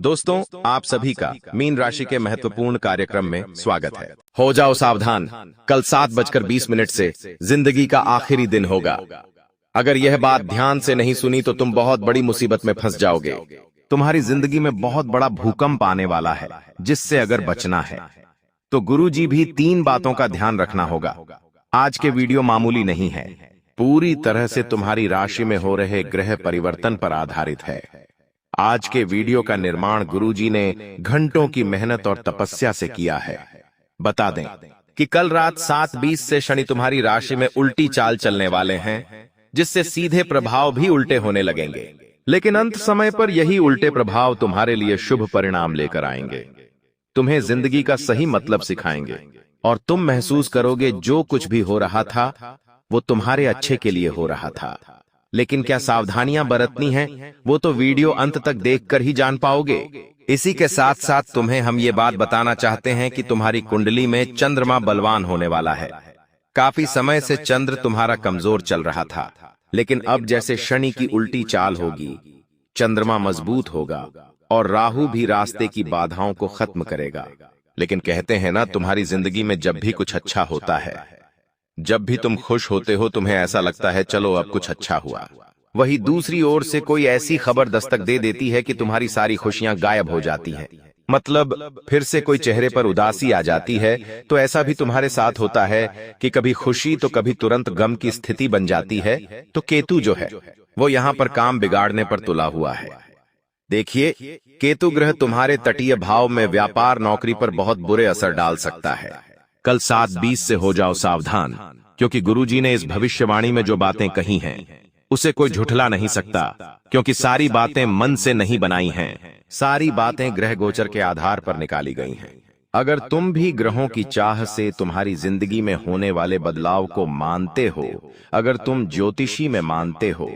दोस्तों, आप सभी का मीन राशि के महत्वपूर्ण कार्यक्रम में स्वागत है। हो जाओ सावधान, कल 7:20 से जिंदगी का आखिरी दिन होगा। अगर यह बात ध्यान से नहीं सुनी तो तुम बहुत बड़ी मुसीबत में फंस जाओगे। तुम्हारी जिंदगी में बहुत बड़ा भूकंप आने वाला है, जिससे अगर बचना है तो गुरुजी भी 3 बातों का ध्यान रखना होगा। आज के वीडियो मामूली नहीं है, पूरी तरह से तुम्हारी राशि में हो रहे ग्रह परिवर्तन पर आधारित है। आज के वीडियो का निर्माण गुरुजी ने घंटों की मेहनत और तपस्या से किया है। बता दें कि कल रात 7:20 से शनि तुम्हारी राशि में उल्टी चाल चलने वाले हैं, जिससे सीधे प्रभाव भी उल्टे होने लगेंगे। लेकिन अंत समय पर यही उल्टे प्रभाव तुम्हारे लिए शुभ परिणाम लेकर आएंगे, तुम्हें जिंदगी का सही मतलब सिखाएंगे और तुम महसूस करोगे जो कुछ भी हो रहा था वो तुम्हारे अच्छे के लिए हो रहा था। लेकिन क्या सावधानियां बरतनी हैं, वो तो वीडियो अंत तक देखकर ही जान पाओगे। इसी के साथ साथ तुम्हें हम ये बात बताना चाहते हैं कि तुम्हारी कुंडली में चंद्रमा बलवान होने वाला है। काफी समय से चंद्र तुम्हारा कमजोर चल रहा था, लेकिन अब जैसे शनि की उल्टी चाल होगी, चंद्रमा मजबूत होगा और राहु भी रास्ते की बाधाओं को खत्म करेगा। लेकिन कहते हैं ना, तुम्हारी जिंदगी में जब भी कुछ अच्छा होता है, जब भी तुम खुश होते हो, तुम्हें ऐसा लगता है चलो अब कुछ अच्छा हुआ। वही दूसरी ओर से कोई ऐसी खबर दस्तक दे देती है कि तुम्हारी सारी खुशियां गायब हो जाती हैं। मतलब फिर से कोई चेहरे पर उदासी आ जाती है। तो ऐसा भी तुम्हारे साथ होता है कि कभी खुशी तो कभी तुरंत गम की स्थिति बन जाती है। तो केतु जो है वो यहाँ पर काम बिगाड़ने पर तुला हुआ है। देखिए, केतु ग्रह तुम्हारे तटीय भाव में व्यापार नौकरी पर बहुत बुरे असर डाल सकता है। कल 7:20 से हो जाओ सावधान, क्योंकि गुरुजी ने इस भविष्यवाणी में जो बातें कही हैं उसे कोई झुठला नहीं सकता, क्योंकि सारी बातें मन से नहीं बनाई हैं। सारी बातें ग्रह गोचर के आधार पर निकाली गई हैं। अगर तुम भी ग्रहों की चाह से तुम्हारी जिंदगी में होने वाले बदलाव को मानते हो, अगर तुम ज्योतिषी में मानते हो,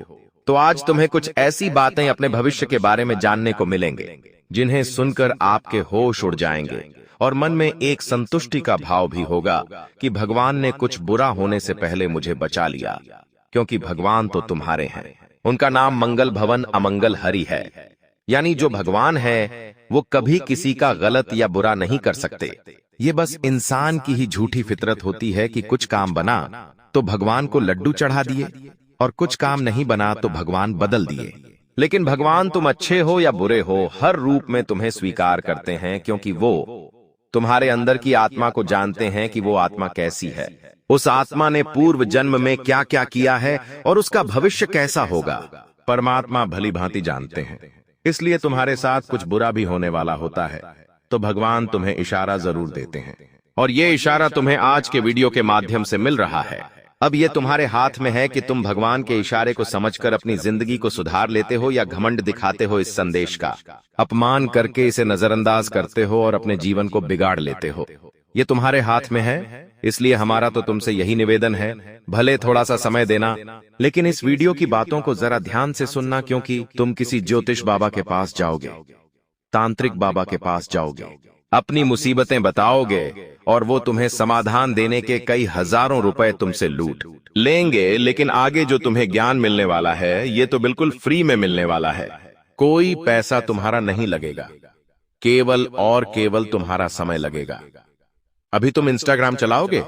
तो आज तुम्हें कुछ ऐसी बातें अपने भविष्य के बारे में जानने को मिलेंगे जिन्हें सुनकर आपके होश उड़ जाएंगे और मन में एक संतुष्टि का भाव भी होगा कि भगवान ने कुछ बुरा होने से पहले मुझे बचा लिया, क्योंकि भगवान तो तुम्हारे हैं। उनका नाम मंगल भवन अमंगल हरि है। यानी जो भगवान है वो कभी किसी का गलत या बुरा नहीं कर सकते। ये बस इंसान की ही झूठी फितरत होती है कि कुछ काम बना तो भगवान को लड्डू चढ़ा दिए और कुछ काम नहीं बना तो भगवान बदल दिए। लेकिन भगवान तुम अच्छे हो या बुरे हो, हर रूप में तुम्हें स्वीकार करते हैं, क्योंकि वो तुम्हारे अंदर की आत्मा को जानते हैं कि वो आत्मा कैसी है, उस आत्मा ने पूर्व जन्म में क्या क्या किया है और उसका भविष्य कैसा होगा। परमात्मा भली भांति जानते हैं, इसलिए तुम्हारे साथ कुछ बुरा भी होने वाला होता है तो भगवान तुम्हें इशारा जरूर देते हैं, और ये इशारा तुम्हें आज के वीडियो के माध्यम से मिल रहा है। अब ये तुम्हारे हाथ में है कि तुम भगवान के इशारे को समझकर अपनी जिंदगी को सुधार लेते हो या घमंड दिखाते हो, इस संदेश का अपमान करके इसे नजरअंदाज करते हो और अपने जीवन को बिगाड़ लेते हो। ये तुम्हारे हाथ में है, इसलिए हमारा तो तुमसे यही निवेदन है, भले थोड़ा सा समय देना, लेकिन इस वीडियो की बातों को जरा ध्यान से सुनना, क्योंकि तुम किसी ज्योतिष बाबा के पास जाओगे, तांत्रिक बाबा के पास जाओगे, अपनी मुसीबतें बताओगे और वो तुम्हें समाधान देने के कई हजारों रुपए तुमसे लूट लेंगे। लेकिन आगे जो तुम्हें ज्ञान मिलने वाला है ये तो बिल्कुल फ्री में मिलने वाला है। कोई पैसा तुम्हारा नहीं लगेगा, केवल और केवल तुम्हारा समय लगेगा। अभी तुम इंस्टाग्राम चलाओगे,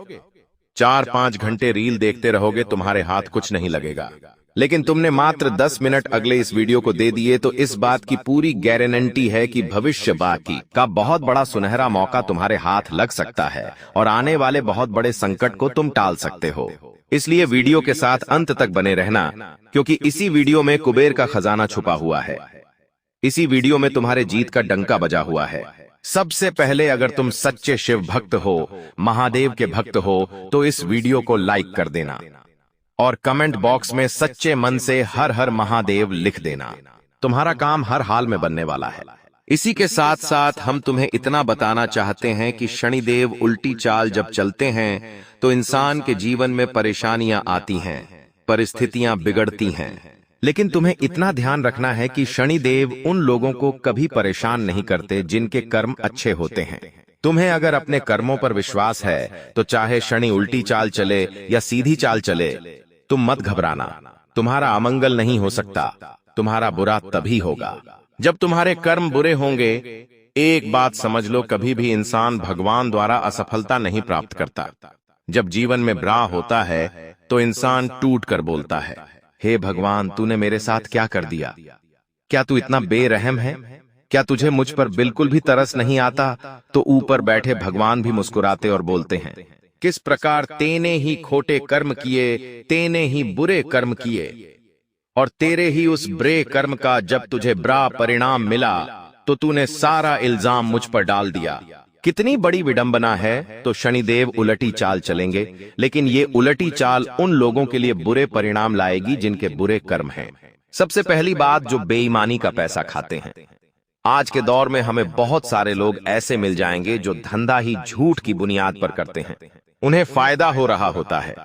4-5 घंटे रील देखते रहोगे, तुम्हारे हाथ कुछ नहीं लगेगा। लेकिन तुमने मात्र 10 मिनट अगले इस वीडियो को दे दिए तो इस बात की पूरी गारंटी है कि भविष्य बाकी का बहुत बड़ा सुनहरा मौका तुम्हारे हाथ लग सकता है और आने वाले बहुत बड़े संकट को तुम टाल सकते हो। इसलिए वीडियो के साथ अंत तक बने रहना, क्योंकि इसी वीडियो में कुबेर का खजाना छुपा हुआ है। इसी वीडियो में तुम्हारे जीत का डंका बजा हुआ है। सबसे पहले, अगर तुम सच्चे शिव भक्त हो, महादेव के भक्त हो, तो इस वीडियो को लाइक कर देना और कमेंट बॉक्स में सच्चे मन से हर हर महादेव लिख देना। तुम्हारा काम हर हाल में बनने वाला है। इसी के साथ साथ हम तुम्हें इतना बताना चाहते हैं कि शनिदेव उल्टी चाल जब चलते हैं तो इंसान के जीवन में परेशानियां आती हैं, परिस्थितियां बिगड़ती हैं। लेकिन तुम्हें इतना ध्यान रखना है कि शनिदेव उन लोगों को कभी परेशान नहीं करते जिनके कर्म अच्छे होते हैं। तुम्हें अगर अपने कर्मों पर विश्वास है तो चाहे शनि उल्टी चाल चले या सीधी चाल चले, तुम मत घबराना। तुम्हारा अमंगल नहीं हो सकता, तुम्हारा बुरा तभी होगा जब तुम्हारे कर्म बुरे होंगे, एक बात समझ लो, कभी भी इंसान भगवान द्वारा असफलता नहीं प्राप्त करता। जब जीवन में ब्रा होता है तो इंसान टूट कर बोलता है, हे भगवान, तूने मेरे साथ क्या कर दिया? क्या तू इतना बेरहम है? क्या तुझे मुझ पर बिल्कुल भी तरस नहीं आता? तो ऊपर बैठे भगवान भी मुस्कुराते और बोलते हैं, किस प्रकार तेने ही खोटे कर्म किए, तेने ही बुरे कर्म किए, और तेरे ही उस बुरे कर्म का जब तुझे बुरा परिणाम मिला तो तूने सारा इल्जाम मुझ पर डाल दिया। कितनी बड़ी विडंबना है। तो शनिदेव उलटी चाल चलेंगे, लेकिन ये उलटी चाल उन लोगों के लिए बुरे परिणाम लाएगी जिनके बुरे कर्म हैं। सबसे पहली बात, जो बेईमानी का पैसा खाते हैं। आज के दौर में हमें बहुत सारे लोग ऐसे मिल जाएंगे जो धंधा ही झूठ की बुनियाद पर करते हैं। उन्हें फायदा हो रहा होता है,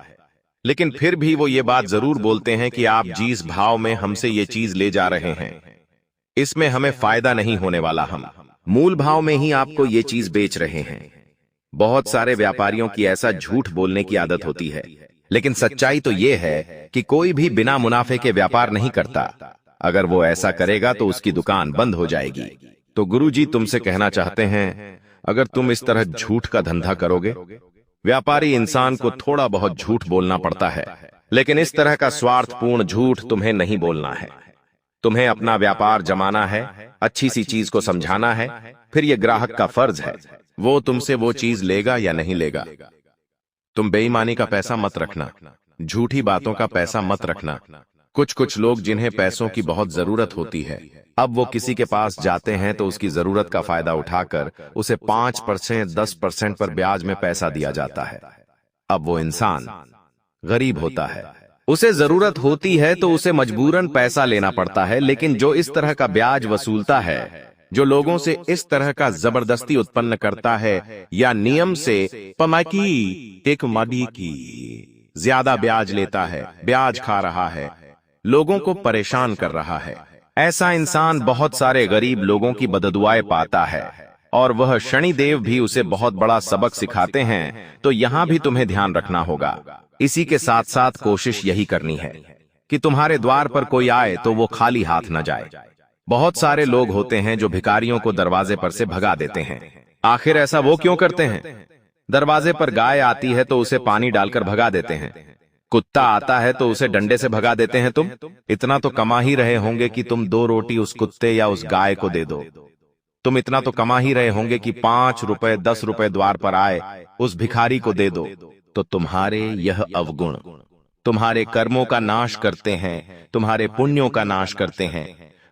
लेकिन फिर भी वो ये बात जरूर बोलते हैं कि आप जिस भाव में हमसे ये चीज ले जा रहे हैं, इसमें हमें फायदा नहीं होने वाला, हम मूल भाव में ही आपको ये चीज बेच रहे हैं। बहुत सारे व्यापारियों की ऐसा झूठ बोलने की आदत होती है, लेकिन सच्चाई तो ये है कि कोई भी बिना मुनाफे के व्यापार नहीं करता। अगर वो ऐसा करेगा तो उसकी दुकान बंद हो जाएगी। तो गुरुजी तुमसे कहना चाहते हैं, अगर तुम इस तरह झूठ का धंधा करोगे, व्यापारी इंसान को थोड़ा बहुत झूठ बोलना पड़ता है, लेकिन इस तरह का स्वार्थपूर्ण झूठ तुम्हें नहीं बोलना है। तुम्हें अपना व्यापार जमाना है, अच्छी सी चीज को समझाना है, फिर यह ग्राहक का फर्ज है, वो तुमसे वो चीज लेगा या नहीं लेगा। तुम बेईमानी का पैसा मत रखना, झूठी बातों का पैसा मत रखना। कुछ लोग जिन्हें पैसों की बहुत जरूरत होती है, अब वो किसी के पास जाते हैं तो उसकी जरूरत का फायदा उठाकर उसे 5% 10% पर ब्याज में पैसा दिया जाता है। अब वो इंसान गरीब होता है, उसे जरूरत होती है तो उसे मजबूरन पैसा लेना पड़ता है। लेकिन जो इस तरह का ब्याज वसूलता है, जो लोगों से इस तरह का जबरदस्ती उत्पन्न करता है या नियम से पमाकी एक मडी की ज्यादा ब्याज लेता है, ब्याज खा रहा है, लोगों को परेशान कर रहा है, ऐसा इंसान बहुत सारे गरीब लोगों की बददुआएं पाता है और वह शनिदेव भी उसे बहुत बड़ा सबक सिखाते हैं। तो यहां भी तुम्हें ध्यान रखना होगा। इसी के साथ साथ कोशिश यही करनी है कि तुम्हारे द्वार पर कोई आए तो वो खाली हाथ न जाए। बहुत सारे लोग होते हैं जो भिखारियों को दरवाजे पर से भगा देते हैं। आखिर ऐसा वो क्यों करते हैं? दरवाजे पर गाय आती है तो उसे पानी डालकर भगा देते हैं, कुत्ता आता है तो उसे डंडे से भगा देते हैं। तुम इतना तो कमा ही रहे होंगे कि तुम 2 रोटी उस कुत्ते या उस गाय को दे दो। तुम इतना तो कमा ही रहे होंगे कि 5 रुपए 10 रुपए द्वार पर आए उस भिखारी को दे दो। तो तुम्हारे यह अवगुण तुम्हारे कर्मों का नाश करते हैं, तुम्हारे पुण्यों का नाश करते हैं।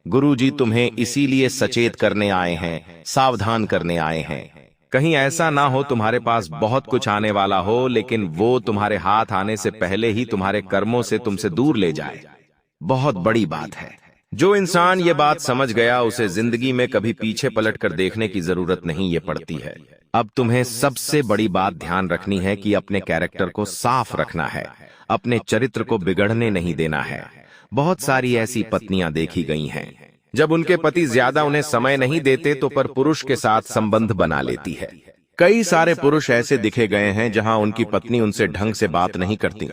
गुरुजी तुम्हें इसीलिए सचेत करने आए हैं, सावधान करने आए हैं। कहीं ऐसा ना हो तुम्हारे पास बहुत कुछ आने वाला हो, लेकिन वो तुम्हारे हाथ आने से पहले ही तुम्हारे कर्मों से तुमसे दूर ले जाए। बहुत बड़ी बात है। जो इंसान ये बात समझ गया, उसे जिंदगी में कभी पीछे पलटकर देखने की जरूरत नहीं ये पड़ती है। अब तुम्हें सबसे बड़ी बात ध्यान रखनी है कि अपने कैरेक्टर को साफ रखना है, अपने चरित्र को बिगड़ने नहीं देना है। बहुत सारी ऐसी पत्नियां देखी गई हैं, जब उनके पति ज्यादा उन्हें समय नहीं देते तो पर पुरुष के साथ संबंध बना लेती है। कई सारे पुरुष ऐसे दिखे गए हैं जहां उनकी पत्नी उनसे ढंग से बात नहीं करती,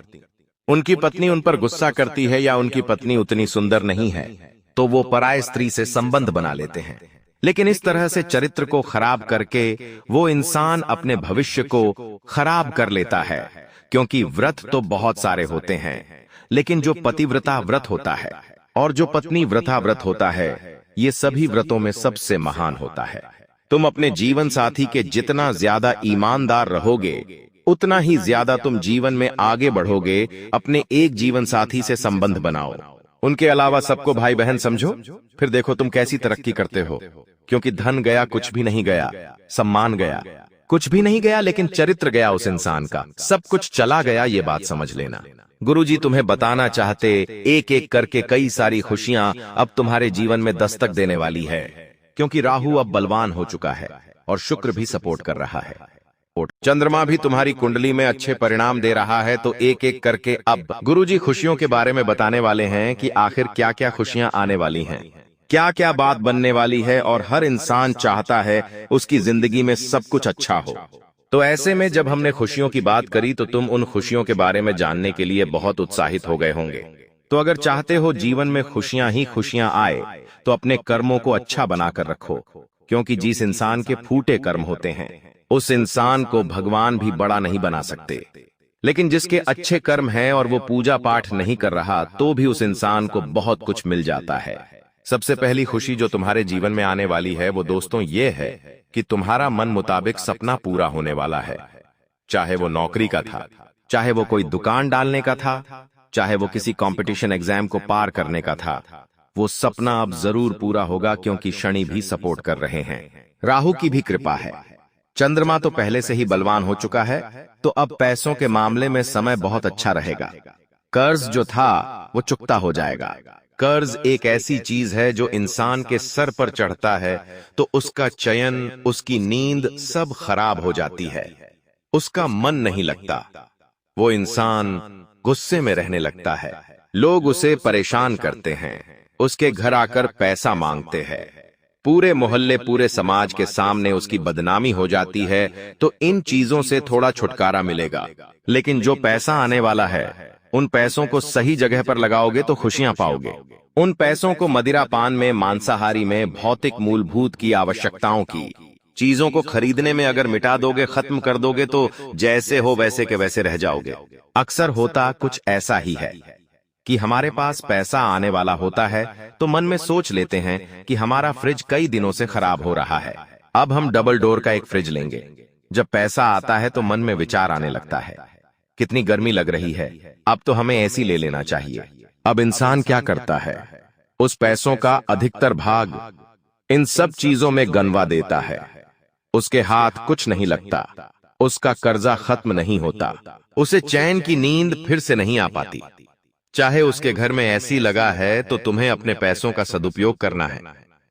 उनकी पत्नी उन पर गुस्सा करती है या उनकी पत्नी उतनी सुंदर नहीं है, तो वो पराय स्त्री से संबंध बना लेते हैं। लेकिन इस तरह से चरित्र को खराब करके वो इंसान अपने भविष्य को खराब कर लेता है। क्योंकि व्रत तो बहुत सारे होते हैं, लेकिन जो पतिव्रता व्रत होता है और जो पत्नी व्रता व्रत होता है, ये सभी व्रतों में सबसे महान होता है। तुम अपने जीवन साथी के जितना ज्यादा ईमानदार रहोगे, उतना ही ज्यादा तुम जीवन में आगे बढ़ोगे। अपने एक जीवन साथी से संबंध बनाओ, उनके अलावा सबको भाई बहन समझो, फिर देखो तुम कैसी तरक्की करते हो। क्योंकि धन गया कुछ भी नहीं गया, सम्मान गया कुछ भी नहीं गया, लेकिन चरित्र गया उस इंसान का, सब कुछ चला गया। ये बात समझ लेना। गुरुजी तुम्हें बताना चाहते, एक एक करके कई सारी खुशियां अब तुम्हारे जीवन में दस्तक देने वाली है। क्योंकि राहु अब बलवान हो चुका है और शुक्र भी सपोर्ट कर रहा है, चंद्रमा भी तुम्हारी कुंडली में अच्छे परिणाम दे रहा है। तो एक एक करके अब गुरुजी खुशियों के बारे में बताने वाले हैं कि आखिर क्या क्या खुशियां आने वाली हैं, क्या क्या बात बनने वाली है। और हर इंसान चाहता है उसकी जिंदगी में सब कुछ अच्छा हो। तो ऐसे में जब हमने खुशियों की बात करी तो तुम उन खुशियों के बारे में जानने के लिए बहुत उत्साहित हो गए होंगे। तो अगर चाहते हो जीवन में खुशियां ही खुशियां आए तो अपने कर्मों को अच्छा बनाकर रखो, क्योंकि जिस इंसान के फूटे कर्म होते हैं उस इंसान को भगवान भी बड़ा नहीं बना सकते। लेकिन जिसके अच्छे कर्म हैं और वो पूजा पाठ नहीं कर रहा तो भी उस इंसान को बहुत कुछ मिल जाता है। सबसे पहली खुशी जो तुम्हारे जीवन में आने वाली है वो दोस्तों ये है कि तुम्हारा मन मुताबिक सपना पूरा होने वाला है। चाहे वो नौकरी का था, चाहे वो कोई दुकान डालने का था, चाहे वो किसी कंपटीशन एग्जाम को पार करने का था, वो सपना अब जरूर पूरा होगा, क्योंकि शनि भी सपोर्ट कर रहे हैं। राहु की भी कृपा है। चंद्रमा तो पहले से ही बलवान हो चुका है, तो अब पैसों के मामले में समय बहुत अच्छा रहेगा। कर्ज जो था वो चुकता हो जाएगा। कर्ज एक ऐसी चीज है जो इंसान के सर पर चढ़ता है तो उसका चयन, उसकी नींद सब खराब हो जाती है। उसका मन नहीं लगता, वो इंसान गुस्से में रहने लगता है। लोग उसे परेशान करते हैं, उसके घर आकर पैसा मांगते हैं, पूरे मोहल्ले पूरे समाज के सामने उसकी बदनामी हो जाती है। तो इन चीजों से थोड़ा छुटकारा मिलेगा। लेकिन जो पैसा आने वाला है उन पैसों को सही जगह पर लगाओगे तो खुशियां पाओगे। उन पैसों को मदिरा पान में, मांसाहारी में, भौतिक मूलभूत की आवश्यकताओं की चीजों को खरीदने में अगर मिटा दोगे, खत्म कर दोगे तो जैसे हो वैसे के वैसे रह जाओगे। अक्सर होता कुछ ऐसा ही है कि हमारे पास पैसा आने वाला होता है तो मन में सोच लेते हैं कि हमारा फ्रिज कई दिनों से खराब हो रहा है, अब हम डबल डोर का एक फ्रिज लेंगे। जब पैसा आता है तो मन में विचार आने लगता है, कितनी गर्मी लग रही है, अब तो हमें एसी ले लेना चाहिए। अब इंसान क्या करता है, उस पैसों का अधिकतर भाग इन सब चीजों में गनवा देता है। उसके हाथ कुछ नहीं लगता, उसका कर्जा खत्म नहीं होता, उसे चैन की नींद फिर से नहीं आ पाती। चाहे उसके घर में एसी लगा है तो तुम्हें अपने पैसों का सदुपयोग करना है,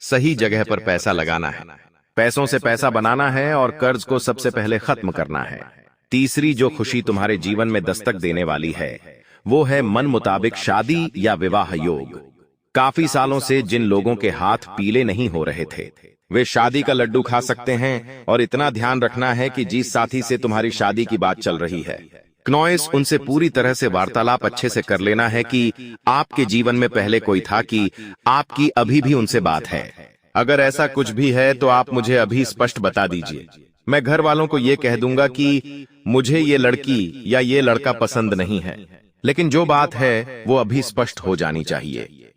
सही जगह पर पैसा लगाना है, पैसों से पैसा बनाना है और कर्ज को सबसे पहले खत्म करना है। तीसरी जो खुशी तुम्हारे जीवन में दस्तक देने वाली है वो है मन मुताबिक शादी या विवाह योग। काफी सालों से जिन लोगों के हाथ पीले नहीं हो रहे थे वे शादी का लड्डू खा सकते हैं। और इतना ध्यान रखना है कि जिस साथी से तुम्हारी शादी की बात चल रही है, क्नॉइस उनसे पूरी तरह से वार्तालाप अच्छे से कर लेना है कि आपके जीवन में पहले कोई था कि आपकी अभी भी उनसे बात है। अगर ऐसा कुछ भी है तो आप मुझे अभी स्पष्ट बता दीजिए। मैं घर वालों को ये कह दूंगा कि मुझे ये लड़की या ये लड़का पसंद नहीं है, लेकिन जो बात है वो अभी स्पष्ट हो जानी चाहिए।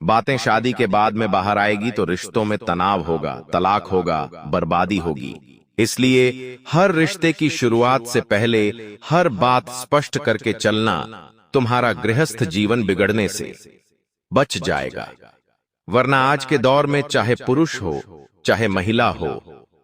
बातें शादी के बाद में बाहर आएगी तो रिश्तों में तनाव होगा, तलाक होगा, बर्बादी होगी। इसलिए हर रिश्ते की शुरुआत से पहले हर बात स्पष्ट करके चलना तुम्हारा गृहस्थ जीवन बिगड़ने से बच जाएगा। वरना आज के दौर में चाहे पुरुष हो चाहे महिला हो,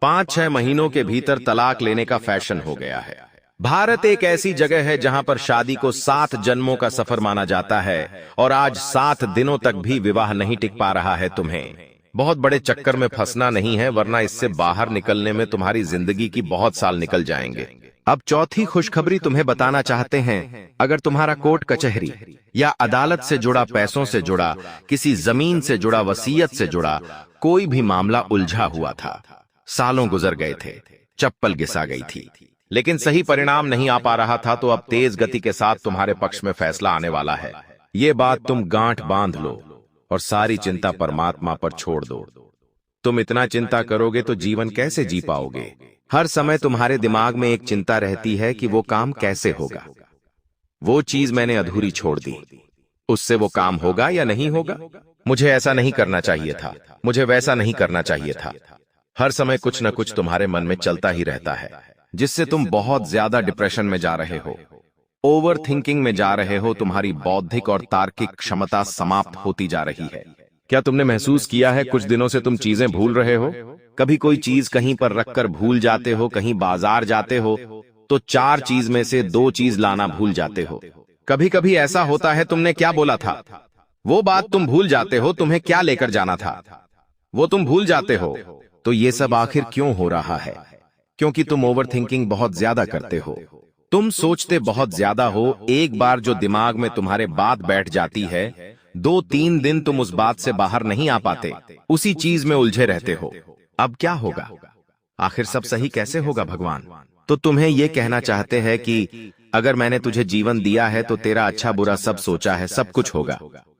5-6 महीनों के भीतर तलाक लेने का फैशन हो गया है। भारत एक ऐसी जगह है जहां पर शादी को 7 जन्मों का सफर माना जाता है और आज 7 दिनों तक भी विवाह नहीं टिक पा रहा है। तुम्हें बहुत बड़े चक्कर में फंसना नहीं है, वरना इससे बाहर निकलने में तुम्हारी जिंदगी की बहुत साल निकल जाएंगे। अब चौथी खुशखबरी तुम्हें बताना चाहते हैं। अगर तुम्हारा कोर्ट कचहरी या अदालत से जुड़ा, पैसों से जुड़ा, किसी जमीन से जुड़ा, वसीयत से जुड़ा कोई भी मामला उलझा हुआ था, सालों गुजर गए थे, चप्पल घिसा गई थी, लेकिन सही परिणाम नहीं आ पा रहा था, तो अब तेज गति के साथ तुम्हारे पक्ष में फैसला आने वाला है। ये बात तुम गांठ बांध लो और सारी चिंता परमात्मा पर छोड़ दो। तुम इतना चिंता करोगे तो जीवन कैसे जी पाओगे? हर समय तुम्हारे दिमाग में एक चिंता रहती है कि वो काम कैसे होगा, वो चीज मैंने अधूरी छोड़ दी, उससे वो काम होगा या नहीं होगा, मुझे ऐसा नहीं करना चाहिए था, मुझे वैसा नहीं करना चाहिए था। हर समय कुछ न कुछ तुम्हारे मन में चलता ही रहता है, जिससे तुम बहुत ज्यादा डिप्रेशन में जा रहे हो, ओवर थिंकिंग में जा रहे हो। तुम्हारी बौद्धिक और तार्किक क्षमता समाप्त होती जा रही है। क्या तुमने महसूस किया है कुछ दिनों से तुम चीजें भूल रहे हो? कभी कोई चीज कहीं पर रखकर भूल जाते हो, कहीं बाजार जाते हो तो 4 चीज में से 2 चीज लाना भूल जाते हो। कभी कभी ऐसा होता है तुमने क्या बोला था वो बात तुम भूल जाते हो, तुम्हें क्या लेकर जाना था वो तुम भूल जाते हो। तो ये सब आखिर क्यों हो रहा है? क्योंकि तुम ओवर थिंकिंग बहुत ज्यादा करते हो, तुम सोचते बहुत ज्यादा हो। एक बार जो दिमाग में तुम्हारे बात बैठ जाती है, 2-3 दिन तुम उस बात से बाहर नहीं आ पाते, उसी चीज में उलझे रहते हो। अब क्या होगा? आखिर सब सही कैसे होगा भगवान? तो तुम्हें यह कहना चाहते हैं कि अगर मैंने तुझे जीवन दिया है तो तेरा अच्छा बुरा सब सोचा है, सब कुछ होगा।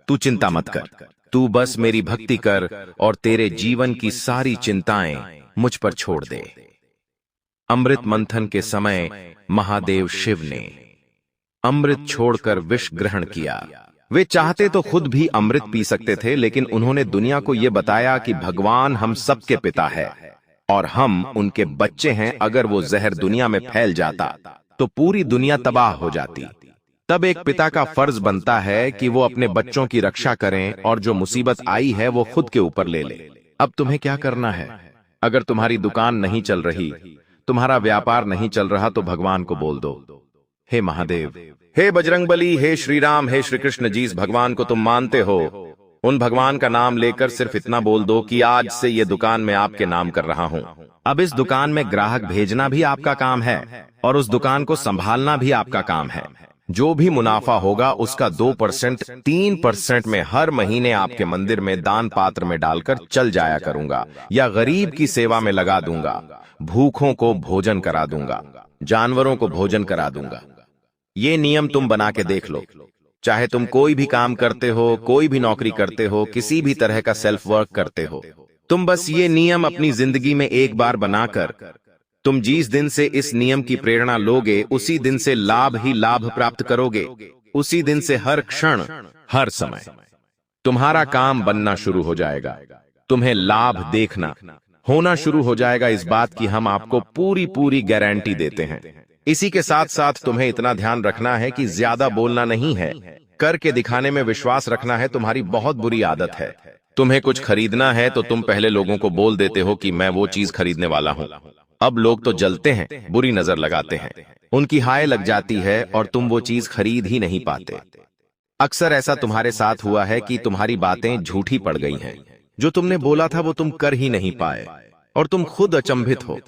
तू चिंता मत कर, तू बस मेरी भक्ति कर और तेरे जीवन की सारी चिंताएं मुझ पर छोड़ दे। अमृत मंथन के समय महादेव शिव ने अमृत छोड़कर विष ग्रहण किया। वे चाहते तो खुद भी अमृत पी सकते थे, लेकिन उन्होंने दुनिया को यह बताया कि भगवान हम सबके पिता है और हम उनके बच्चे हैं। अगर वो जहर दुनिया में फैल जाता तो पूरी दुनिया तबाह हो जाती। तब एक पिता का फर्ज बनता है कि वो अपने बच्चों की रक्षा करें और जो मुसीबत आई है वो खुद के ऊपर ले ले। अब तुम्हें क्या करना है? अगर तुम्हारी दुकान नहीं चल रही, तुम्हारा व्यापार नहीं चल रहा, तो भगवान को बोल दो, हे महादेव, हे बजरंगबली, हे श्री राम, हे श्री कृष्ण, जिस भगवान को तुम मानते हो उन भगवान का नाम लेकर सिर्फ इतना बोल दो कि आज से ये दुकान मैं आपके नाम कर रहा हूं। अब इस दुकान में ग्राहक भेजना भी आपका काम है और उस दुकान को संभालना भी आपका काम है। जो भी मुनाफा होगा उसका 2% 3% में हर महीने आपके मंदिर में दान पात्र में डालकर चल जाया करूंगा या गरीब की सेवा में लगा दूंगा। भूखों को भोजन करा दूंगा, जानवरों को भोजन करा दूंगा। ये नियम तुम बना के देख लो। चाहे तुम कोई भी काम करते हो, कोई भी नौकरी करते हो, किसी भी तरह का सेल्फ वर्क करते हो, तुम बस ये नियम अपनी जिंदगी में एक बार बनाकर तुम जिस दिन से इस नियम की प्रेरणा लोगे उसी दिन से लाभ ही लाभ प्राप्त करोगे। उसी दिन से हर क्षण हर समय तुम्हारा काम बनना शुरू हो जाएगा। तुम्हें लाभ देखना होना शुरू हो जाएगा। इस बात की हम आपको पूरी गारंटी देते हैं। इसी के साथ साथ तुम्हें इतना ध्यान रखना है कि ज्यादा बोलना नहीं है, करके दिखाने में विश्वास रखना है। तुम्हारी बहुत बुरी आदत है, तुम्हें कुछ खरीदना है तो तुम पहले लोगों को बोल देते हो कि मैं वो चीज खरीदने वाला हूं। अब लोग तो जलते हैं, बुरी नजर लगाते हैं, उनकी हाय लग जाती है और तुम वो चीज खरीद ही नहीं पाते। अक्सर ऐसा तुम्हारे साथ हुआ है कि तुम्हारी बातें झूठी पड़ गई हैं। जो तुमने बोला था वो तुम कर ही नहीं पाए और तुम खुद अचंभित हो,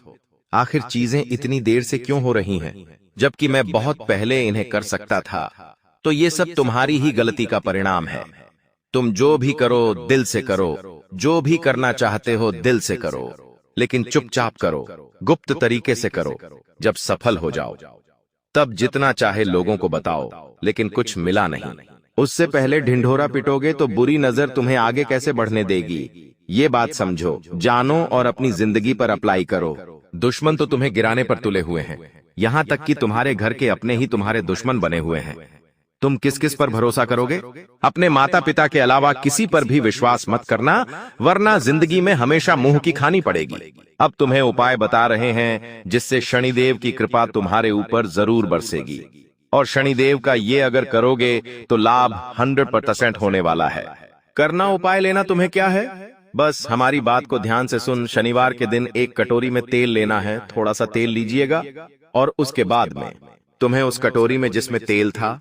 आखिर चीजें इतनी देर से क्यों हो रही हैं, जबकि मैं बहुत पहले इन्हें कर सकता था। तो ये सब तुम्हारी ही गलती का परिणाम है। तुम जो भी करो दिल से करो, जो भी करना चाहते हो दिल से करो, लेकिन चुपचाप करो, गुप्त तरीके से करो। जब सफल हो जाओ तब जितना चाहे लोगों को बताओ, लेकिन कुछ मिला नहीं। उससे पहले ढिंढोरा पिटोगे तो बुरी नजर तुम्हें आगे कैसे बढ़ने देगी। ये बात समझो, जानो और अपनी जिंदगी पर अप्लाई करो। दुश्मन तो तुम्हें गिराने पर तुले हुए हैं, यहाँ तक कि तुम्हारे घर के अपने ही तुम्हारे दुश्मन बने हुए हैं। तुम किस किस पर भरोसा करोगे? अपने माता पिता के अलावा किसी पर भी विश्वास मत करना, वरना जिंदगी में हमेशा मुंह की खानी पड़ेगी। अब तुम्हें उपाय बता रहे हैं जिससे शनिदेव की कृपा तुम्हारे ऊपर जरूर बरसेगी। और शनिदेव का ये अगर करोगे तो लाभ 100% होने वाला है। करना उपाय लेना तुम्हें क्या है, बस हमारी बात को ध्यान से सुन। शनिवार के दिन एक कटोरी में तेल लेना है, थोड़ा सा तेल लीजिएगा और उसके बाद में तुम्हें उस कटोरी में जिसमें तेल था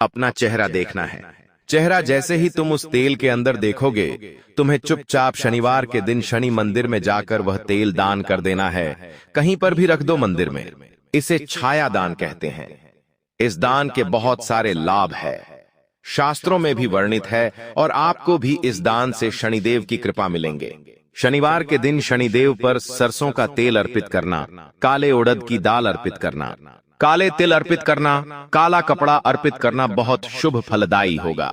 अपना चेहरा देखना है। चेहरा जैसे ही तुम उस तेल के अंदर देखोगे, तुम्हें चुपचाप शनिवार के दिन शनि मंदिर में जाकर वह तेल दान कर देना है। कहीं पर भी रख दो मंदिर में। इसे छाया दान कहते हैं। इस दान के बहुत सारे लाभ है, शास्त्रों में भी वर्णित है और आपको भी इस दान से शनिदेव की कृपा मिलेंगे। शनिवार के दिन शनिदेव पर सरसों का तेल अर्पित करना, काले उड़द की दाल अर्पित करना, काले तिल अर्पित करना, काला कपड़ा अर्पित करना बहुत शुभ फलदायी होगा।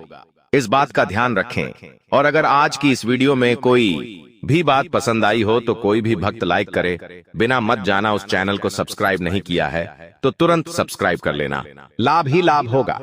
इस बात का ध्यान रखें। और अगर आज की इस वीडियो में कोई भी बात पसंद आई हो तो कोई भी भक्त लाइक करे। बिना मत जाना उस चैनल को सब्सक्राइब नहीं किया है तो तुरंत सब्सक्राइब कर लेना, लाभ ही लाभ होगा।